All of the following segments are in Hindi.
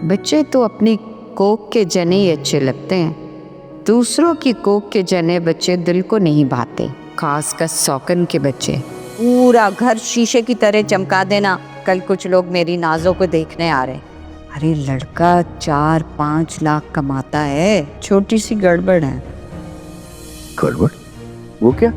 बच्चे तो अपनी कोख के जने ही अच्छे लगते हैं, दूसरों की कोख के जने बच्चे दिल को नहीं भाते, खासकर सौकन के बच्चे। पूरा घर शीशे की तरह चमका देना, कल कुछ लोग मेरी नाजों को देखने आ रहे। अरे लड़का 4-5 लाख कमाता है, छोटी सी गड़बड़ है। गड़बड़? वो क्या?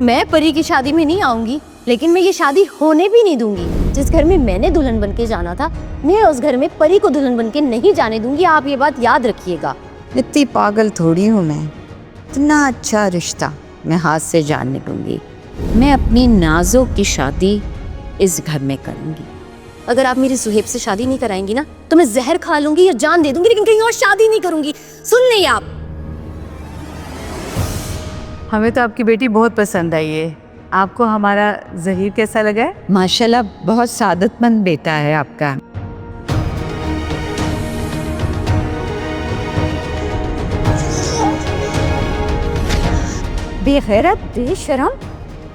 मैं परी की शादी में नहीं आऊंगी, लेकिन मैं ये शादी होने भी नहीं दूंगी। जिस घर में मैंने दुल्हन बनके जाना था, मैं उस घर में परी को दुल्हन बनके नहीं जाने दूंगी। आप ये बात याद रखिएगा। इतनी पागल थोड़ी हूँ मैं, इतना अच्छा रिश्ता मैं हाथ से जाने दूंगी। मैं अपनी नाजों की शादी इस घर में करूंगी। अगर आप मेरी सुहेब से शादी नहीं कराएंगी ना, तो मैं जहर खा लूंगी या जान दे दूंगी, लेकिन कहीं और शादी नहीं करूंगी। सुन लिया आप? हमें तो आपकी बेटी बहुत पसंद आई है। आपको हमारा ज़हीर कैसा लगा है? माशाल्लाह बहुत सादतमंद बेटा है आपका। बेगैरत, बेशरम,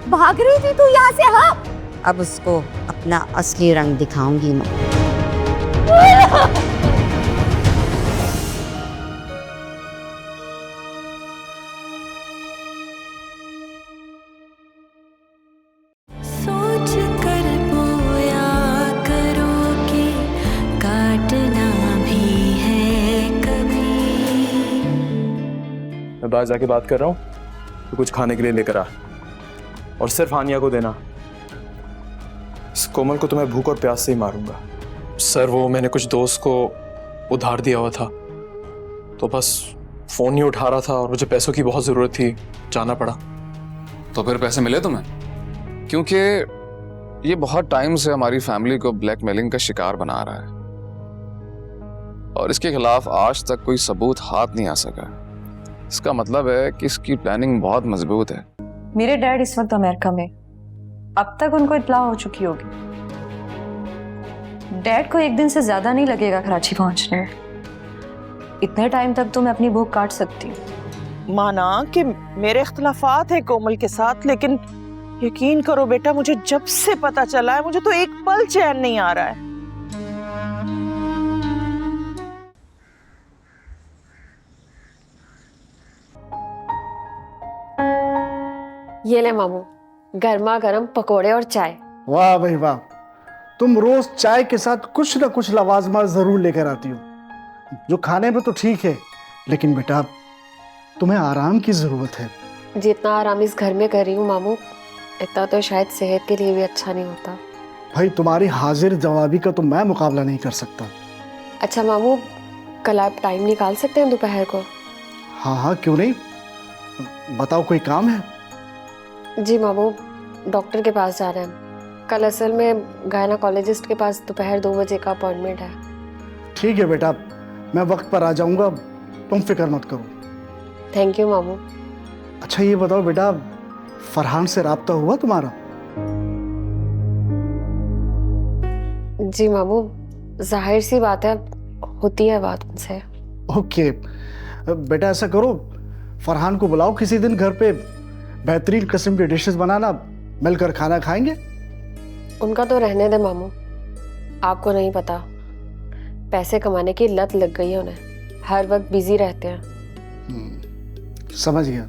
भाग रही थी तू यहाँ से? हाँ, अब उसको अपना असली रंग दिखाऊंगी मैं। सोच कर बोया करो कि काटना भी है कभी। मैं बाहर जाके बात कर रहा हूँ, तो कुछ खाने के लिए लेकर आ, और सिर्फ हानिया को देना। इस कोमल को तो मैं भूख और प्यास से ही मारूंगा। सर वो मैंने कुछ दोस्त को उधार दिया हुआ था, तो बस फोन नहीं उठा रहा था और मुझे पैसों की बहुत जरूरत थी, जाना पड़ा। तो फिर पैसे मिले तुम्हें? क्योंकि ये बहुत टाइम से हमारी फैमिली को ब्लैकमेलिंग का शिकार बना रहा है और इसके खिलाफ आज तक कोई सबूत हाथ नहीं आ सका। इसका मतलब है कि इसकी प्लानिंग बहुत मजबूत है। मेरे डैड इस वक्त अमेरिका में, अब तक उनको इत्तला हो चुकी होगी। डैड को एक दिन से ज्यादा नहीं लगेगा कराची पहुंचने में। इतने टाइम तक तो मैं अपनी भूख काट सकती हूँ। माना कि मेरे इख्तलाफात है कोमल के साथ, लेकिन यकीन करो बेटा, मुझे जब से पता चला है, मुझे तो एक पल चैन नहीं आ रहा है। ये ले मामू, गर्मा गर्म पकोड़े और चाय। वाह भाई वाह, तुम रोज चाय के साथ कुछ ना कुछ लवाजमा जरूर लेकर आती हो। जो खाने में तो ठीक है, लेकिन बेटा तुम्हें आराम की जरूरत है। जितना आराम इस घर में कर रही हूँ मामू, इतना तो शायद सेहत के लिए भी अच्छा नहीं होता। भाई तुम्हारी हाजिर जवाबी का तो मैं मुकाबला नहीं कर सकता। अच्छा मामू, कल आप टाइम निकाल सकते हैं दोपहर को? हाँ हाँ क्यों नहीं, बताओ कोई काम है? जी मामू, डॉक्टर के पास जा रहे हैं कल। असल में गायनाकोलॉजिस्ट के पास दोपहर 2 बजे का अपॉइंटमेंट है। ठीक है बेटा, मैं वक्त पर आ जाऊंगा, तुम फिक्र मत करो। थैंक यू मामू। अच्छा ये बताओ बेटा, फरहान से राब्ता हुआ तुम्हारा? जी मामू, जाहिर सी बात है, होती है बात उनसे। ओके बेटा, ऐसा करो फरहान को बुलाओ किसी दिन घर पे, बेहतरीन किस्म की डिशेस बनाना, मिलकर खाना खाएंगे। उनका तो रहने दे मामू, आपको नहीं पता, पैसे कमाने की लत लग गई है उन्हें, हर वक्त बिजी रहते हैं। समझ गया।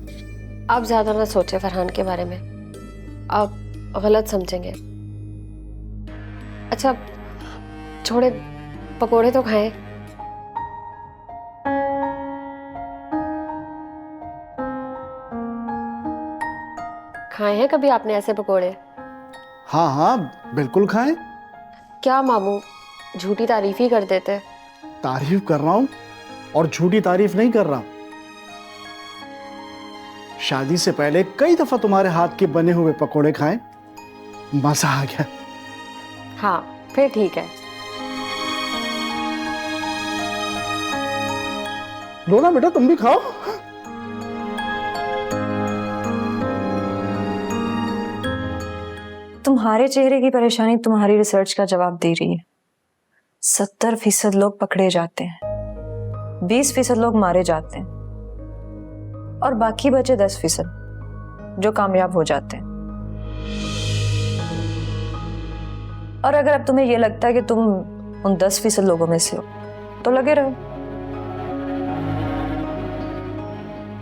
आप ज्यादा ना सोचे फरहान के बारे में, आप गलत समझेंगे। अच्छा छोड़े, पकोड़े तो खाएं। खाए हैं कभी आपने ऐसे पकोड़े? हाँ हाँ बिल्कुल खाएं। क्या मामू, झूठी तारीफ ही कर देते। तारीफ कर रहा हूं और झूठी तारीफ नहीं कर रहा। शादी से पहले कई दफा तुम्हारे हाथ के बने हुए पकोड़े खाए, मजा आ गया। हाँ फिर ठीक है। लो ना बेटा, तुम भी खाओ। तुम्हारे चेहरे की परेशानी तुम्हारी रिसर्च का जवाब दे रही है। 70% लोग पकड़े जाते हैं, 20% लोग मारे जाते हैं और बाकी बचे 10% जो कामयाब हो जाते हैं। और अगर अब तुम्हें यह लगता है कि तुम उन 10% लोगों में से हो, तो लगे रहो।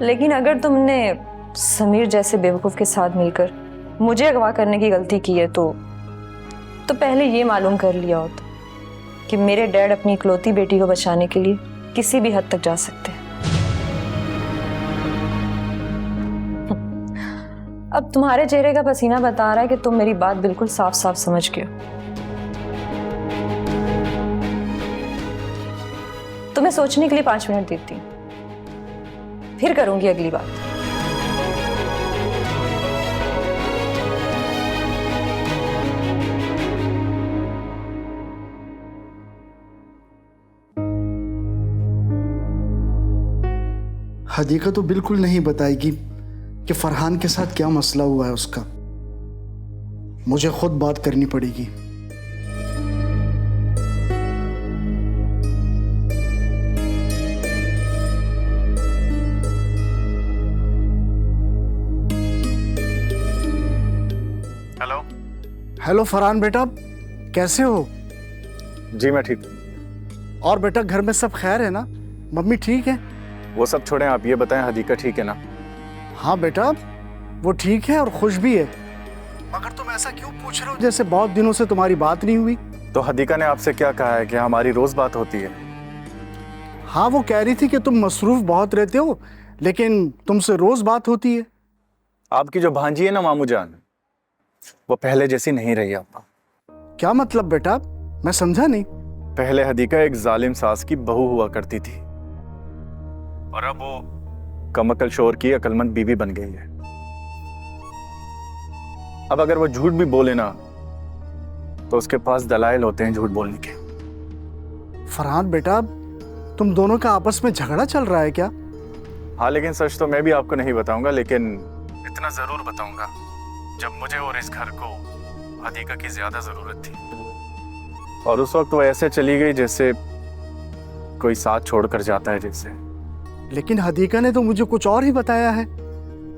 लेकिन अगर तुमने समीर जैसे बेवकूफ के साथ मिलकर मुझे अगवा करने की गलती की है तो पहले ये मालूम कर लिया होता कि मेरे डैड अपनी इकलौती बेटी को बचाने के लिए किसी भी हद तक जा सकते हैं। अब तुम्हारे चेहरे का पसीना बता रहा है कि तुम मेरी बात बिल्कुल साफ साफ समझ गए हो। तुम्हें सोचने के लिए 5 मिनट देती हूँ, फिर करूंगी अगली बात। हदीका तो बिल्कुल नहीं बताएगी कि फरहान के साथ क्या मसला हुआ है उसका। मुझे खुद बात करनी पड़ेगी। हेलो। हेलो फरहान बेटा, कैसे हो? जी मैं ठीक हूँ। और बेटा घर में सब खैर है ना? मम्मी ठीक है? वो सब छोड़ें, आप ये बताएं हदीका ठीक है ना? हाँ बेटा, वो ठीक है और खुश भी है। मगर तुम ऐसा क्यों पूछ रहे हो जैसे बहुत दिनों से तुम्हारी बात नहीं हुई? तो हदीका ने आपसे क्या कहा है कि हमारी रोज बात होती है? हाँ, वो कह रही थी कि तुम मसरूफ बहुत रहते हो लेकिन तुमसे रोज बात होती है। आपकी जो भांजी है ना मामू जान, वो पहले जैसी नहीं रही। आपका क्या मतलब बेटा? मैं समझा नहीं। पहले हदीका एक जालिम सास की बहू हुआ करती थी और अब वो कमअकल शोर की अकलमंद बीवी बन गई है। अब अगर वो झूठ भी बोले ना तो उसके पास दलाइल होते हैं झूठ बोलने के। फरहान बेटा, तुम दोनों का आपस में झगड़ा चल रहा है क्या? हाँ, लेकिन सच तो मैं भी आपको नहीं बताऊंगा, लेकिन इतना जरूर बताऊंगा, जब मुझे और इस घर को हदीका की ज्यादा जरूरत थी और उस वक्त वो ऐसे चली गई जैसे कोई साथ छोड़कर जाता है जैसे। लेकिन हदीका ने तो मुझे कुछ और ही बताया है।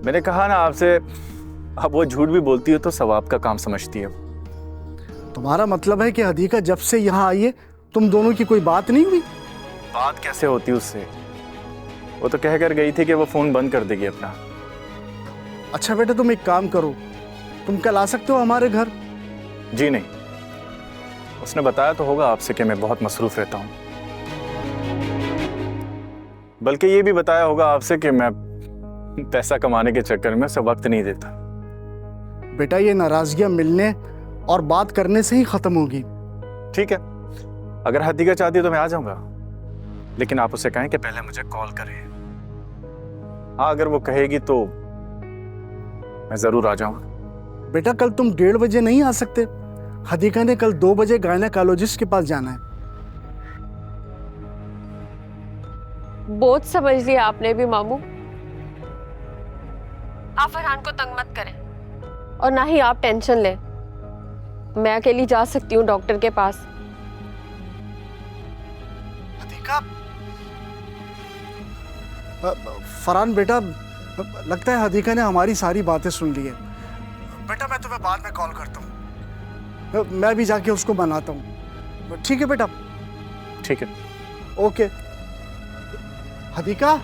मैंने कहा ना आपसे, अब वो झूठ भी बोलती है तो सवाब का काम समझती है। तुम्हारा मतलब है कि हदीका जब से यहाँ आई है तुम दोनों की कोई बात नहीं हुई? बात कैसे होती उससे? वो तो कह कर गई थी कि वो फोन बंद कर देगी अपना। अच्छा बेटा, तुम एक काम करो, तुम कल आ सकते हो हमारे घर? जी नहीं, उसने बताया तो होगा आपसे कि मैं बहुत मसरूफ रहता हूँ, बल्कि ये भी बताया होगा आपसे कि मैं पैसा कमाने के चक्कर में सब वक्त नहीं देता। बेटा, ये नाराजगियां मिलने और बात करने से ही खत्म होगी। ठीक है, अगर हदीका चाहती है तो मैं आ जाऊंगा, लेकिन आप उसे कहें कि पहले मुझे कॉल करें। हाँ, अगर वो कहेगी तो मैं जरूर आ जाऊंगा। बेटा, कल तुम 1:30 बजे नहीं आ सकते? हदीका ने कल 2 बजे गायनेकोलॉजिस्ट के पास जाना है। बहुत समझ लिया आपने भी मामू। आप फरहान को तंग मत करें और ना ही आप टेंशन लें। मैं अकेली जा सकती हूँ डॉक्टर के पास। हदीका, फरहान बेटा, लगता है हदीका ने हमारी सारी बातें सुन ली है। बेटा, मैं तुम्हें बाद में कॉल करता हूँ, मैं भी जाके उसको मनाता हूँ। ठीक है बेटा? ठीक है, ओके। हदीका,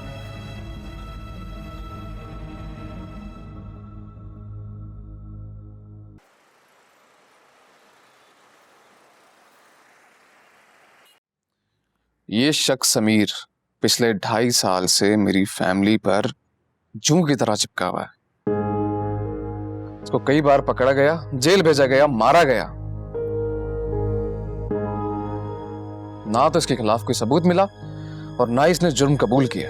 ये शख्स समीर पिछले 2.5 साल से मेरी फैमिली पर जूं की तरह चिपका हुआ है। इसको कई बार पकड़ा गया, जेल भेजा गया, मारा गया, ना तो इसके खिलाफ कोई सबूत मिला और ना इसने जुर्म कबूल किया।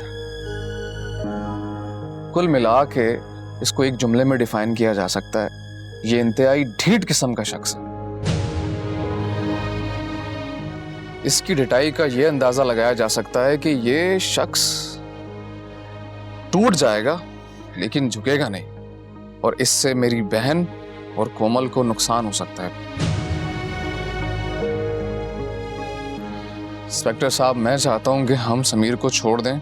कुल मिला के इसको एक जुमले में डिफाइन किया जा सकता है, ये इंतहाई ढीठ किस्म का शख्स है। इसकी ढिठाई का यह अंदाजा लगाया जा सकता है कि ये शख्स टूट जाएगा लेकिन झुकेगा नहीं, और इससे मेरी बहन और कोमल को नुकसान हो सकता है। इंस्पेक्टर साहब, मैं चाहता हूं कि हम समीर को छोड़ दें,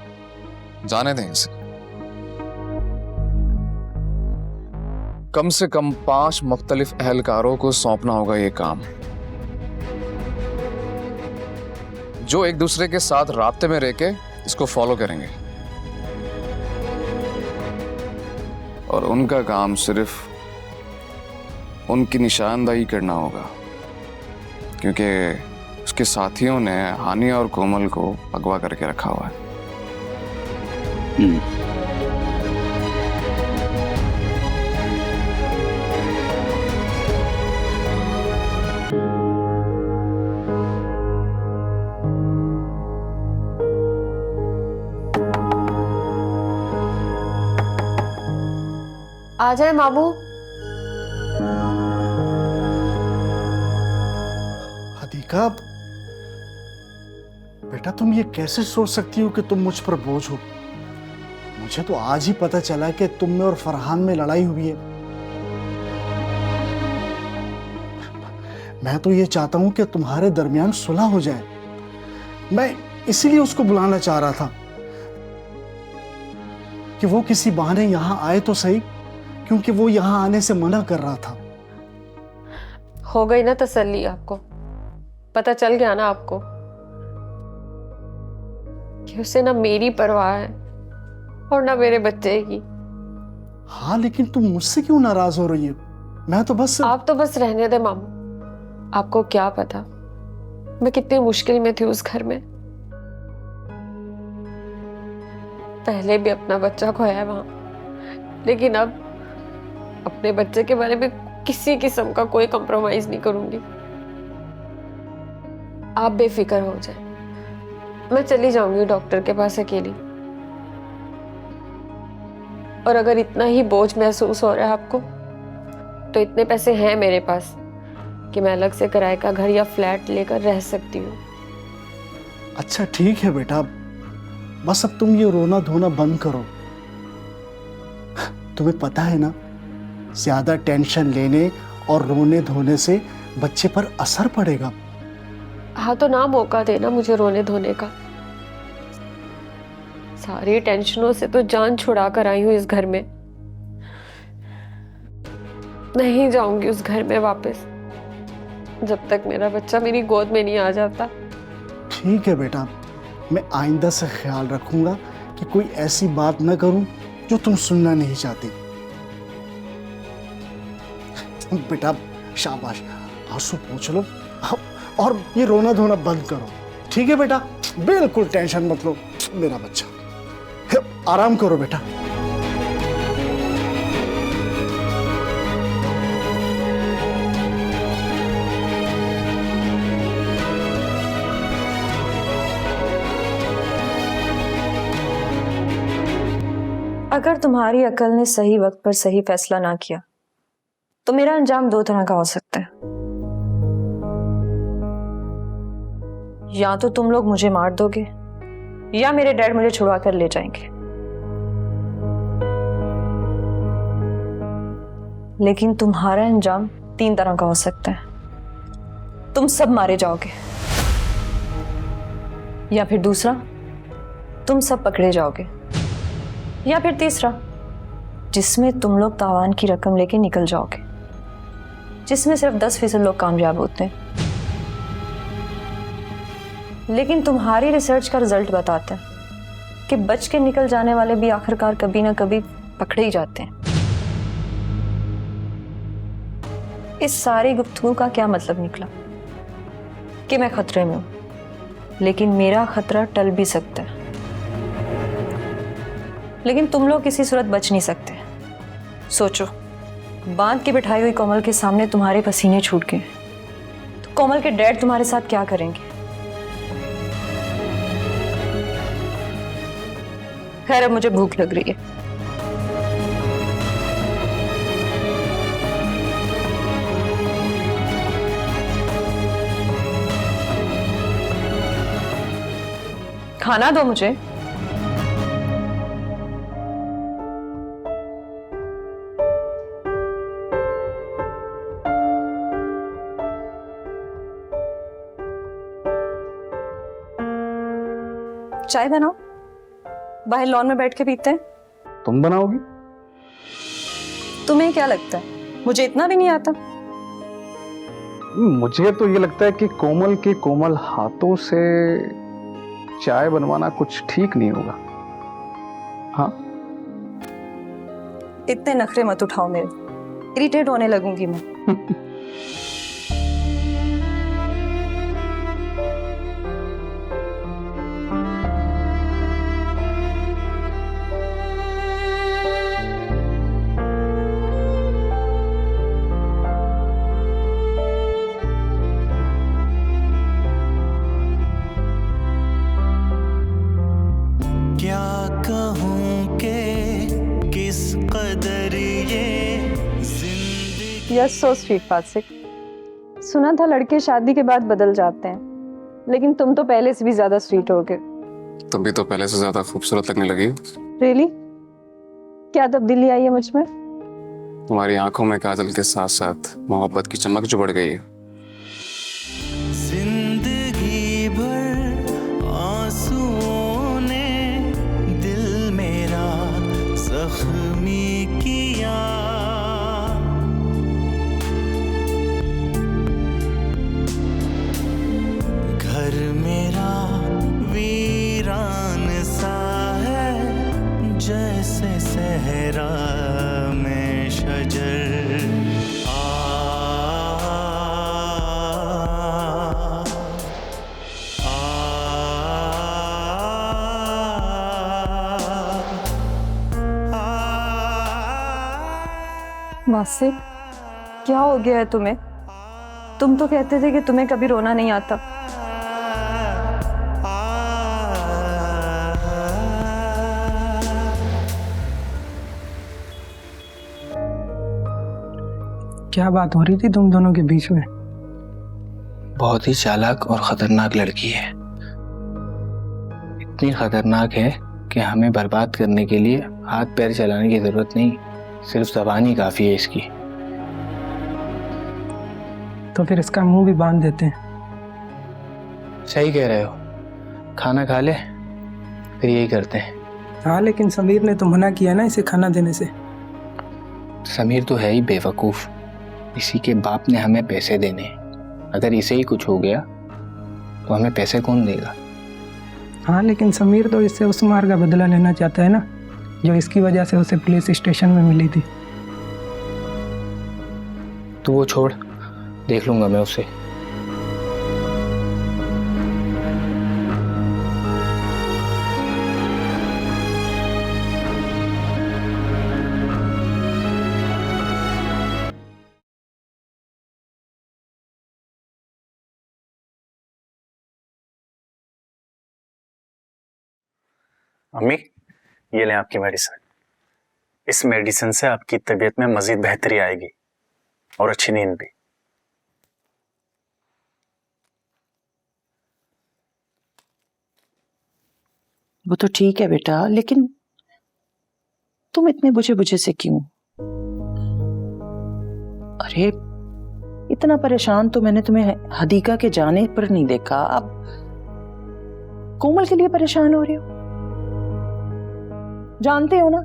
जाने दें इसे। कम से कम 5 मुख्तलिफ अहलकारों को सौंपना होगा ये काम। जो एक दूसरे के साथ राब्ते में रह के इसको फॉलो करेंगे। और उनका काम सिर्फ उनकी निशानदाही करना होगा, क्योंकि उसके साथियों ने हानिया और कोमल को अगवा करके रखा हुआ है। आ जाए मामू। अधिका, बेटा तुम ये कैसे सोच सकती हो कि तुम मुझ पर बोझ हो? मुझे तो आज ही पता चला कि तुम में और फरहान में लड़ाई हुई है। मैं तो ये चाहता हूं कि तुम्हारे दरमियान सुलह हो जाए। मैं इसीलिए उसको बुलाना चाह रहा था कि वो किसी बहाने यहां आए तो सही, क्योंकि वो यहां आने से मना कर रहा था। हो गई ना तसल्ली आपको? पता चल गया ना आपको कि उसे ना मेरी परवाह है और ना मेरे बच्चे की। हाँ, लेकिन तुम मुझसे क्यों नाराज हो रही है? मैं तो बस आप तो बस रहने दे मामू। आपको क्या पता मैं कितनी मुश्किल में थी उस घर में। पहले भी अपना बच्चा खोया है वहां, लेकिन अब अपने बच्चे के बारे में किसी किस्म का कोई कॉम्प्रोमाइज नहीं करूंगी। आप बेफिक्र हो जाए, मैं चली जाऊंगी डॉक्टर के पास अकेली। और अगर इतना ही बोझ महसूस हो रहा है आपको, तो इतने पैसे हैं मेरे पास कि मैं अलग से किराए का घर या फ्लैट लेकर रह सकती हूँ। अच्छा ठीक है बेटा, बस अब तुम ये रोना धोना बंद करो। तुम्हें पता है ना, ज्यादा टेंशन लेने और रोने धोने से बच्चे पर असर पड़ेगा। हाँ तो ना मौका देना मुझे रोने धोने का। सारी टेंशनों से तो जान छुड़ा कर आई हूं इस घर में। नहीं जाऊंगी उस घर में वापस जब तक मेरा बच्चा मेरी गोद में नहीं आ जाता। ठीक है बेटा, मैं आइंदा से ख्याल रखूंगा कि कोई ऐसी बात न करूं जो तुम सुनना नहीं चाहती। बेटा शाबाश, आंसू पोंछ लो और ये रोना धोना बंद करो। ठीक है बेटा, बिल्कुल टेंशन मत लो मेरा बच्चा। आराम करो बेटा। अगर तुम्हारी अकल ने सही वक्त पर सही फैसला ना किया तो मेरा अंजाम दो तरह का हो सकता है। या तो तुम लोग मुझे मार दोगे या मेरे डैड मुझे छुड़वा कर ले जाएंगे। लेकिन तुम्हारा अंजाम तीन तरह का हो सकता है। तुम सब मारे जाओगे, या फिर दूसरा तुम सब पकड़े जाओगे, या फिर तीसरा जिसमें तुम लोग तावान की रकम लेके निकल जाओगे, जिसमें सिर्फ 10% लोग कामयाब होते हैं। लेकिन तुम्हारी रिसर्च का रिजल्ट बताता है कि बच के निकल जाने वाले भी आखिरकार कभी ना कभी पकड़े ही जाते हैं। इस सारी गुफ्तगू का क्या मतलब निकला? कि मैं खतरे में हूं, लेकिन मेरा खतरा टल भी सकता है। लेकिन तुम लोग किसी सूरत बच नहीं सकते। सोचो, बांध के बिठाई हुई कोमल के सामने तुम्हारे पसीने छूट गए तो कोमल के डैड तुम्हारे साथ क्या करेंगे? खैर, अब मुझे भूख लग रही है। खाना दो मुझे। चाय बनाओ, बाहर लॉन में बैठ के पीते हैं। तुम बनाओगी? तुम्हें क्या लगता है मुझे इतना भी नहीं आता? मुझे तो ये लगता है कि कोमल के कोमल हाथों से चाय बनवाना कुछ ठीक नहीं होगा। हाँ, इतने नखरे मत उठाओ मेरे, इरिटेट होने लगूंगी मैं। क्या कहूँ के किस कदर ये जिंदगी। यस सो स्वीट फासिक। सुना था लड़के शादी के बाद बदल जाते हैं, लेकिन तुम तो पहले से भी ज्यादा स्वीट हो गए। तुम भी तो पहले से ज्यादा खूबसूरत लगने लगी। रियली? क्या तब्दीली आई है मुझ में? तुम्हारी आंखों में काजल के साथ साथ मोहब्बत की चमक जो बढ़ गई है। जिंदगी भर आंसुओं ने दिल मेरा जख्मी किया। घर मेरा वीरान सा है, जैसे सहरा में शजर। वासिक, क्या हो गया है तुम्हें? तुम तो कहते थे कि तुम्हें कभी रोना नहीं आता। क्या बात हो रही थी तुम दोनों के बीच में? बहुत ही चालाक और खतरनाक लड़की है। इतनी खतरनाक है कि हमें बर्बाद करने के लिए हाथ पैर चलाने की जरूरत नहीं, सिर्फ ज़बान ही काफी है इसकी। तो फिर इसका मुंह भी बांध देते हैं। सही कह रहे हो, खाना खा ले फिर यही करते हैं। हाँ, लेकिन समीर ने तो मना किया ना इसे खाना देने से। समीर तो है ही बेवकूफ, इसी के बाप ने हमें पैसे देने हैं। अगर इसे ही कुछ हो गया तो हमें पैसे कौन देगा? हाँ, लेकिन समीर तो इससे उस मार का बदला लेना चाहता है ना, जो इसकी वजह से उसे पुलिस स्टेशन में मिली थी। तो वो छोड़, देख लूंगा मैं उसे। अम्मी, ये लें आपकी मेडिसिन। इस मेडिसिन से आपकी तबीयत में मजीद बेहतरी आएगी और अच्छी नींद भी। वो तो ठीक है बेटा, लेकिन तुम इतने बुझे बुझे से क्यों? अरे इतना परेशान तो मैंने तुम्हें हदीका के जाने पर नहीं देखा, अब कोमल के लिए परेशान हो रहे हो। जानते हो ना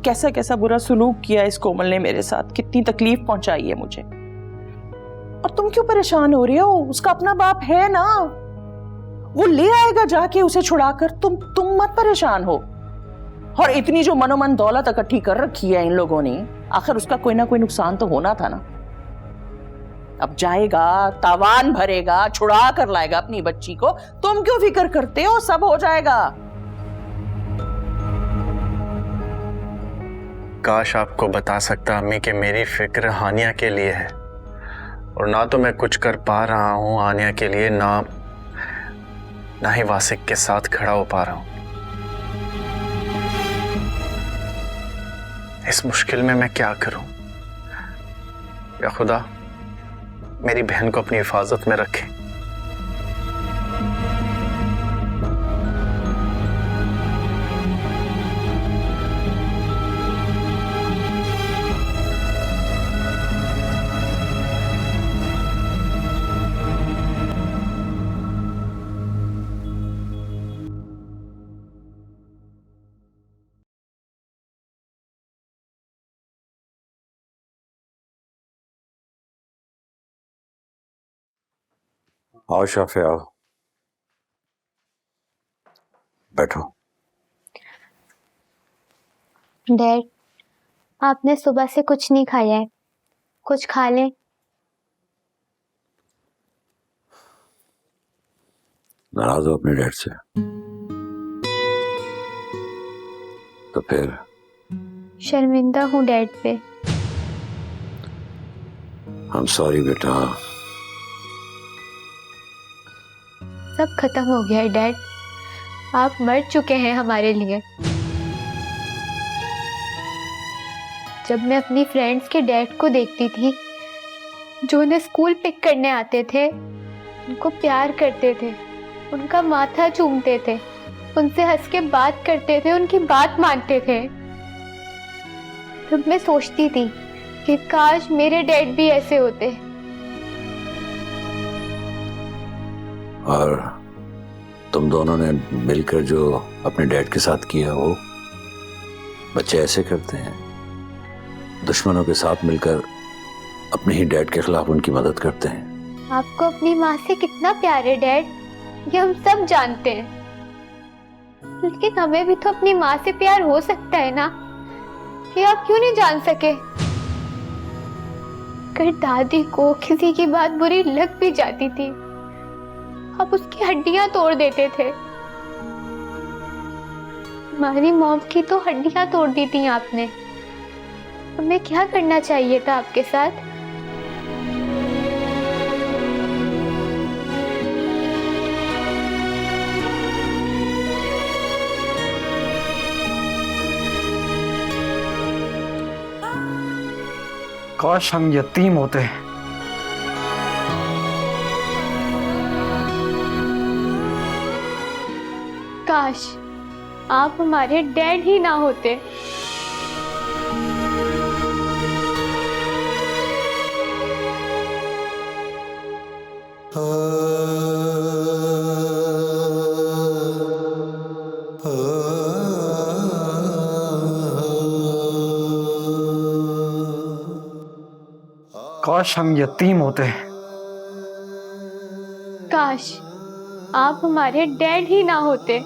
कैसा कैसा बुरा सुलूक किया इस कोमल ने मेरे साथ, कितनी तकलीफ पहुंचाई है मुझे। और तुम क्यों परेशान हो रहे हो? उसका अपना बाप है ना, वो ले आएगा जाके उसे छुड़ाकर। तुम मत परेशान हो। और इतनी जो मनोमन दौलत इकट्ठी कर रखी है इन लोगों ने, आखिर उसका कोई ना कोई नुकसान तो होना था ना। अब जाएगा, तावान भरेगा, छुड़ा कर लाएगा अपनी बच्ची को। तुम क्यों फिक्र करते हो? सब हो जाएगा। काश आपको बता सकता अम्मी कि मेरी फिक्र हानिया के लिए है, और ना तो मैं कुछ कर पा रहा हूं हानिया के लिए, ना ही वासिक के साथ खड़ा हो पा रहा हूं। इस मुश्किल में मैं क्या करूं? या खुदा मेरी बहन को अपनी हिफाजत में रखे। आओ शाफे आओ, बैठो। डैड, आपने सुबह से कुछ नहीं खाया है, कुछ खा लें। नाराज हो अपने डैड से? तो फिर? शर्मिंदा हूँ डैड पे। I'm sorry बेटा। सब खत्म हो गया है डैड, आप मर चुके हैं हमारे लिए। जब मैं अपनी फ्रेंड्स के डैड को देखती थी जो उन्हें स्कूल पिक करने आते थे, उनको प्यार करते थे, उनका माथा चूमते थे, उनसे हंस के बात करते थे, उनकी बात मानते थे, तब मैं सोचती थी कि काश मेरे डैड भी ऐसे होते। और तुम दोनों ने मिलकर जो अपने डैड के साथ किया, वो बच्चे ऐसे करते हैं, दुश्मनों के साथ मिलकर अपने ही डैड के खिलाफ उनकी मदद करते हैं। आपको अपनी माँ से कितना प्यार है डैड, ये हम सब जानते हैं, लेकिन हमें भी तो अपनी माँ से प्यार हो सकता है ना, ये आप क्यों नहीं जान सके? अगर दादी को किसी की बात बुरी लग भी जाती थी, आप उसकी हड्डियां तोड़ देते थे। हमारी मॉम की तो हड्डियां तोड़ दी थी आपने। हमें क्या करना चाहिए था आपके साथ? काश हम यतीम होते। काश आप हमारे डैड ही ना होते। काश हम यतीम होते। काश आप हमारे डैड ही ना होते।